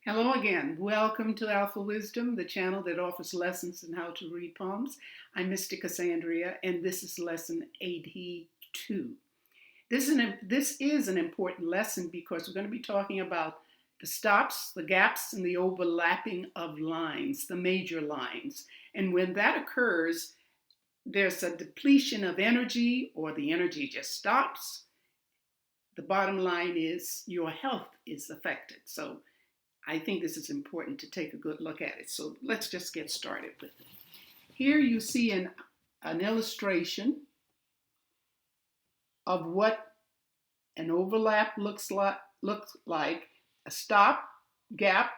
Hello again. Welcome to Alphawisdom, the channel that offers lessons in how to read palms. I'm Mystic Cassandria, and this is lesson 82. This is an important lesson because we're going to be talking about the stops, the gaps, and the overlapping of lines, the major lines. And when that occurs, there's a depletion of energy, or the energy just stops. The bottom line is your health is affected. So I think this is important to take a good look at it. So let's just get started with it. Here you see an illustration of what an overlap looks like, a stop, gap,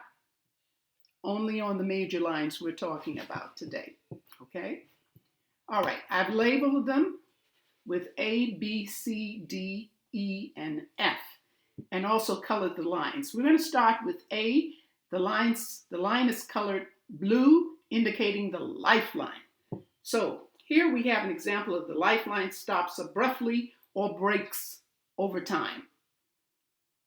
only on the major lines we're talking about today, okay? All right, I've labeled them with A, B, C, D, E, and F, and also colored the lines. We're going to start with A. The line is colored blue, indicating the lifeline. So here we have an example of the lifeline stops abruptly or breaks over time.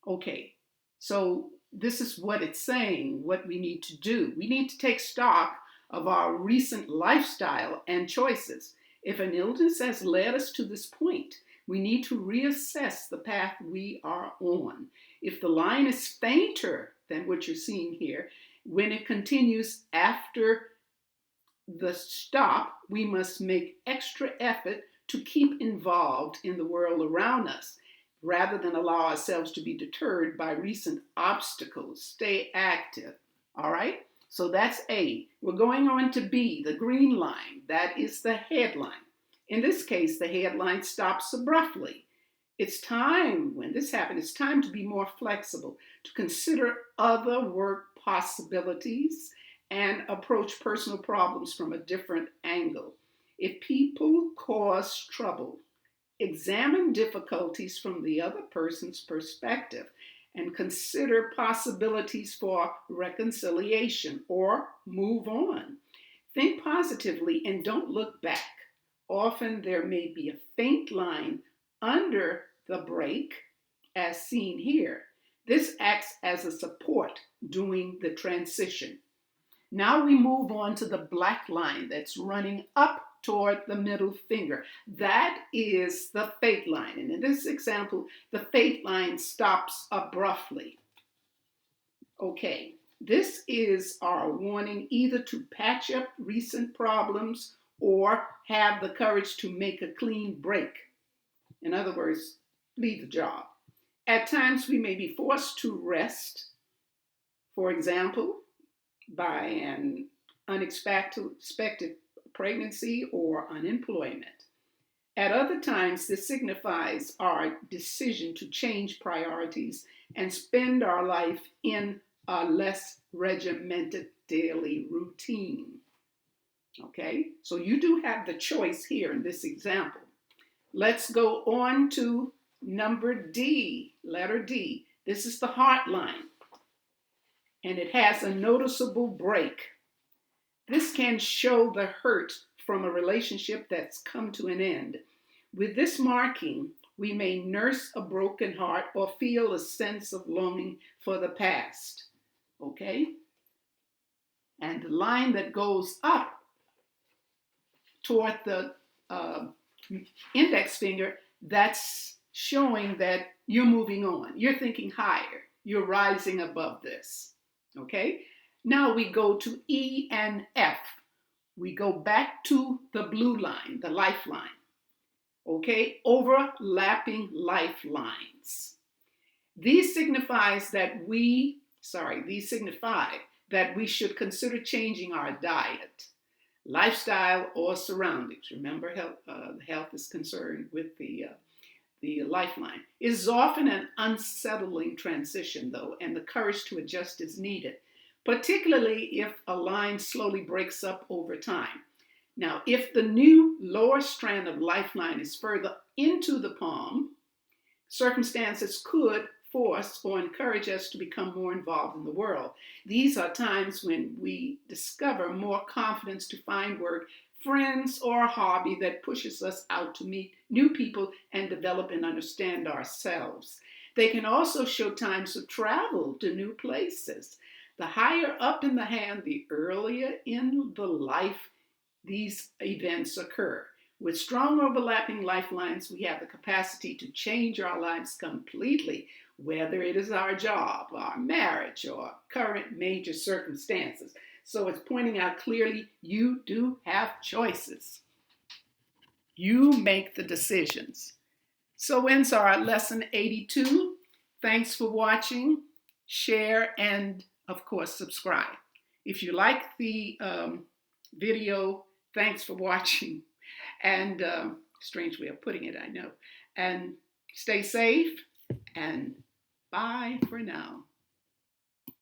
Okay, so this is what it's saying, what we need to do. We need to take stock of our recent lifestyle and choices. If an illness has led us to this point, we need to reassess the path we are on. If the line is fainter than what you're seeing here, when it continues after the stop, we must make extra effort to keep involved in the world around us, rather than allow ourselves to be deterred by recent obstacles. Stay active, all right? So that's A. We're going on to B, the green line. That is the headline. In this case, the headline stops abruptly. It's time, when this happened, it's time to be more flexible, to consider other work possibilities and approach personal problems from a different angle. If people cause trouble, examine difficulties from the other person's perspective and consider possibilities for reconciliation or move on. Think positively and don't look back. Often there may be a faint line under the break, as seen here. This acts as a support during the transition. Now we move on to the black line that's running up toward the middle finger. That is the fate line. And in this example, the fate line stops abruptly. Okay, this is our warning either to patch up recent problems or have the courage to make a clean break. In other words, leave the job. At times, we may be forced to rest, for example, by an unexpected pregnancy or unemployment. At other times, this signifies our decision to change priorities and spend our life in a less regimented daily routine. Okay, so you do have the choice here in this example. Let's go on to number D, letter D. This is the heart line, and it has a noticeable break. This can show the hurt from a relationship that's come to an end. With this marking, we may nurse a broken heart or feel a sense of longing for the past. Okay? And the line that goes up toward the index finger, that's showing that you're moving on. You're thinking higher. You're rising above this. Okay? Now we go to E and F. We go back to the blue line, the lifeline. Okay? Overlapping lifelines. These signify that we should consider changing our diet, lifestyle, or surroundings. Remember, health is concerned with the lifeline. It is often an unsettling transition, though, and the courage to adjust is needed, particularly if a line slowly breaks up over time. Now, if the new lower strand of lifeline is further into the palm, circumstances could force or encourage us to become more involved in the world. These are times when we discover more confidence to find work, friends, or a hobby that pushes us out to meet new people and develop and understand ourselves. They can also show times of travel to new places. The higher up in the hand, the earlier in the life these events occur. With strong overlapping lifelines, we have the capacity to change our lives completely, whether it is our job, our marriage, or current major circumstances. So it's pointing out clearly you do have choices. You make the decisions. So ends our lesson 82. Thanks for watching. Share and, of course, subscribe. If you like the video, thanks for watching. And strange way of putting it, I know. And stay safe, and bye for now.